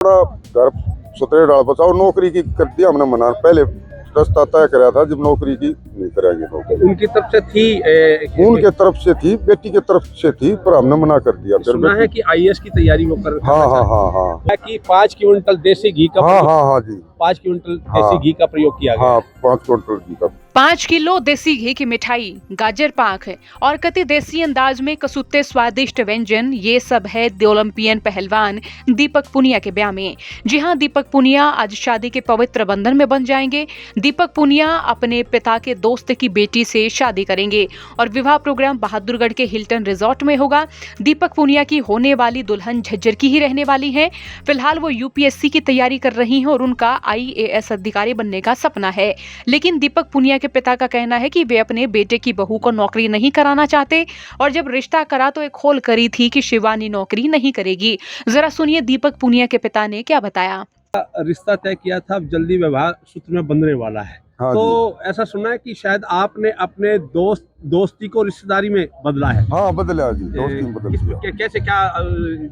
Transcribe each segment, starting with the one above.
अपना घर सुतरे डाल बचाओ, नौकरी की कर दिया हमने मना, पहले रास्ता तय कराया था, जब नौकरी की नहीं कराएंगे नौकरी। उनकी तरफ से थी उनके तरफ से थी, बेटी की तरफ से थी, पर हमने मना कर दिया। फिर सुना है कि आईएएस की तैयारी वो कर हाँ हाँ हाँ हाँ कि 5 क्विंटल देसी घी का हाँ हाँ हाँ जी 5 क्विंटल हाँ। देसी घी का प्रयोग किया गया। हाँ 5 क्विंटल घी का 5 किलो देसी घी की मिठाई, गाजर पाक है और कति देसी अंदाज में कसुत्ते स्वादिष्ट व्यंजन, ये सब है ओलंपियन पहलवान दीपक पुनिया के ब्याह में। जी हां, दीपक पुनिया आज शादी के पवित्र बंधन में बंध जाएंगे। दीपक पुनिया अपने पिता के दोस्त की बेटी से शादी करेंगे और विवाह प्रोग्राम बहादुरगढ़ के हिल्टन रिजॉर्ट में होगा। दीपक पुनिया की होने वाली दुल्हन झज्जर की ही रहने वाली है। फिलहाल वो यूपीएससी की तैयारी कर रही हैं और उनका आईएएस अधिकारी बनने का सपना है। लेकिन दीपक पुनिया के पिता का कहना है कि वे अपने बेटे की बहू को नौकरी नहीं कराना चाहते और जब रिश्ता करा तो एक खोल करी थी कि शिवानी नौकरी नहीं करेगी। जरा सुनिए दीपक पुनिया के पिता ने क्या बताया। रिश्ता तय किया था, अब जल्दी विवाह सूत्र में बंधने वाला है। हाँ तो ऐसा सुना है कि शायद आपने अपने दोस्ती को रिश्तेदारी में बदला है। हाँ बदला जी, दोस्ती में बदल दिया। कैसे क्या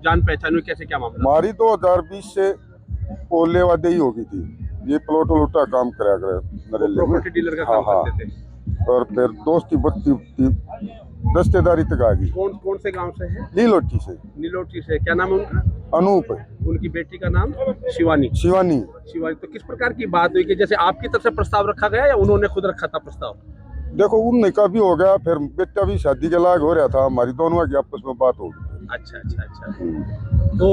जान पहचान हुई, कैसे क्या मामला? हमारी 2020 से ओले वादे ही होगी थी, ये प्लॉट उल्टा काम कराया करे नरेले में। प्रॉपर्टी डीलर का हाँ काम हाँ, करते थे। और फिर दोस्ती बढ़ती थी, रिश्तेदारी तक आ गई। कौन से गांव से है? लीलोटी से। नीलोटी से। क्या नाम है उनका? अनूप। उनकी बेटी का नाम? शिवानी। शिवानी। तो किस प्रकार की बात हुई कि जैसे आपकी तरफ से प्रस्ताव रखा गया या उन्होंने खुद रखा था प्रस्ताव? देखो उनने का भी हो गया, फिर बेटा भी शादी के लायक हो रहा था, हमारी दोनों की आपस में बात हो गई। अच्छा। तो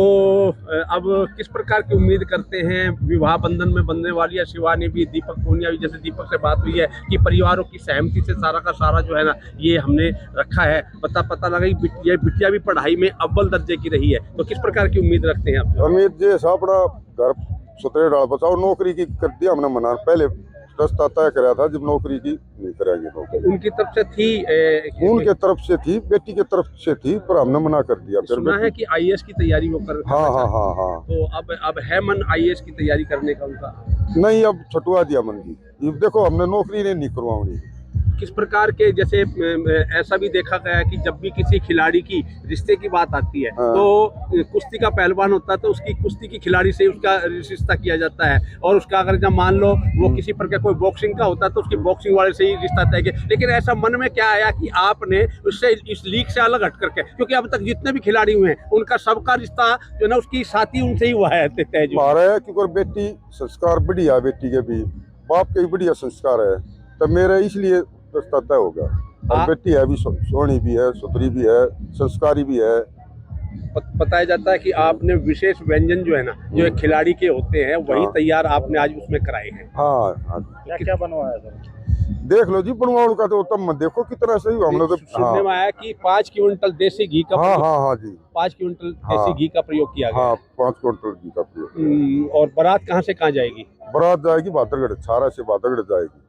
अब किस प्रकार की उम्मीद करते हैं, विवाह बंधन में बंधने वाली है शिवानी भी, दीपक पुनिया भी, जैसे दीपक से बात हुई है कि परिवारों की सहमति से सारा का सारा जो है ना ये हमने रखा है, पता लगा कि ये बिटिया भी पढ़ाई में अव्वल दर्जे की रही है, तो किस प्रकार की उम्मीद रखते हैं आप? उम्मीद जैसा अपना घर सुतरे डाल बचाओ, नौकरी की कर दिया हमने मना, पहले रास्ता तय कराया था, जब नौकरी की नहीं कराएंगे नौकरी। उनकी तरफ से थी उनके तरफ से थी, बेटी की तरफ से थी, पर हमने मना कर दिया। फिर सुना है कि आईएएस की तैयारी वो कर हाँ हाँ हाँ हाँ। तो अब है मन आईएएस की तैयारी करने का उनका? नहीं, अब छुटवा दिया मन की। ये देखो हमने नौकरी नहीं करवाऊंगी। किस प्रकार के, जैसे ऐसा भी देखा गया है कि जब भी किसी खिलाड़ी की रिश्ते की बात आती है तो कुश्ती का पहलवान होता है तो उसकी कुश्ती की खिलाड़ी से उसका रिश्ता किया जाता है, और उसका अगर जब मान लो वो किसी प्रकार कोई बॉक्सिंग का होता है तो उसकी बॉक्सिंग वाले से ही रिश्ता तय किया। लेकिन ऐसा मन में क्या आया कि आपने उससे इस लीग से अलग हट करके, क्योंकि अब तक जितने भी खिलाड़ी हुए हैं उनका सबका रिश्ता जो ना उसकी साथी उनसे ही हुआ है तय जो हमारा, क्योंकि बेटी संस्कार बढ़िया, बेटी के भी बाप के भी बढ़िया संस्कार है, तब मेरा इसलिए रास्ता तय होगा। और बेटी है भी, सोनी भी है, सुथरी भी है, संस्कारी भी है। बताया जाता है कि आपने विशेष व्यंजन जो है ना जो एक खिलाड़ी के होते हैं वही तैयार आपने आज उसमें कराए हैं। हाँ क्या बनवाया सर? देख लो जी, बनवाओ का तो तब मत देखो कितना सही हम लोग। सुनने में आया कि 5 क्विंटल देसी घी का हाँ जी 5 क्विंटल देसी घी का प्रयोग किया गया। हाँ 5 क्विंटल घी का प्रयोग। और बारात कहाँ से कहाँ जाएगी? बारात जाएगी बहादुरगढ़, छारा से बहादुरगढ़ जाएगी।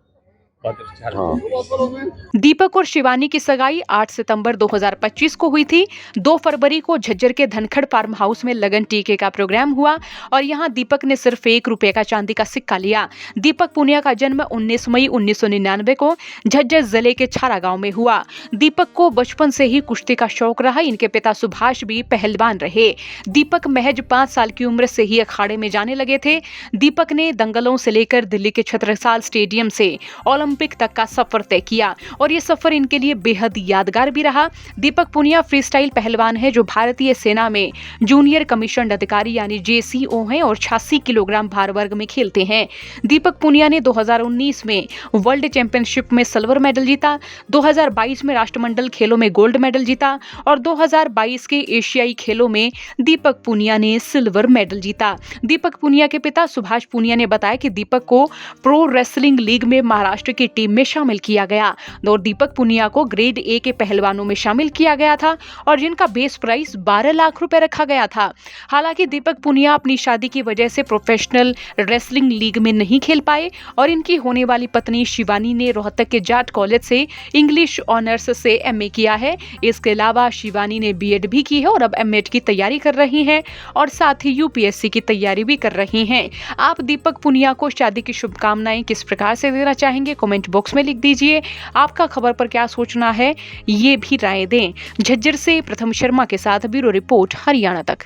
दीपक और शिवानी की सगाई 8 सितंबर 2025 को हुई थी। 2 फरवरी को झज्जर के धनखड़ फार्म हाउस में लगन टीके का प्रोग्राम हुआ और यहां दीपक ने सिर्फ 1 रुपए का चांदी का सिक्का लिया। दीपक पुनिया का जन्म 19 मई 1999 को झज्जर जिले के छारा गांव में हुआ। दीपक को बचपन से ही कुश्ती का शौक रहा। इनके पिता सुभाष भी पहलवान रहे। दीपक महज 5 साल की उम्र से ही अखाड़े में जाने लगे थे। दीपक ने दंगलों से लेकर दिल्ली के छत्रसाल स्टेडियम से ओलंपिक तक का सफर तय किया और ये सफर इनके लिए बेहद यादगार भी रहा। दीपक पुनिया फ्रीस्टाइल पहलवान है जो भारतीय सेना में जूनियर कमीशन अधिकारी यानी जेसीओ हैं और 86 किलोग्राम भार वर्ग में खेलते हैं। दीपक पुनिया ने 2019 में वर्ल्ड चैंपियनशिप में सिल्वर मेडल जीता, 2022 में राष्ट्रमंडल खेलों में गोल्ड मेडल जीता और 2022 के एशियाई खेलों में दीपक पुनिया ने सिल्वर मेडल जीता। दीपक पुनिया के पिता सुभाष पुनिया ने बताया कि दीपक को प्रो रेसलिंग लीग में महाराष्ट्र की टीम में शामिल किया गया और दीपक पुनिया को ग्रेड ए के पहलवानों में शामिल किया गया था और जिनका बेस प्राइस 12 लाख रुपए रखा गया था। हालांकि दीपक पुनिया अपनी शादी की वजह से प्रोफेशनल रेसलिंग लीग में नहीं खेल पाए और इनकी होने वाली पत्नी शिवानी ने रोहतक के जाट कॉलेज से इंग्लिश ऑनर्स से एमए किया है। इसके अलावा शिवानी ने बीएड भी की है और अब एमएड की तैयारी कर रही हैं और साथ ही यूपीएससी की तैयारी भी कर रही हैं। आप दीपक पुनिया को शादी की शुभकामनाएं किस प्रकार से देना चाहेंगे कमेंट बॉक्स में लिख दीजिए। आपका खबर पर क्या सोचना है ये भी राय दें। झज्जर से प्रथम शर्मा के साथ ब्यूरो रिपोर्ट हरियाणा तक।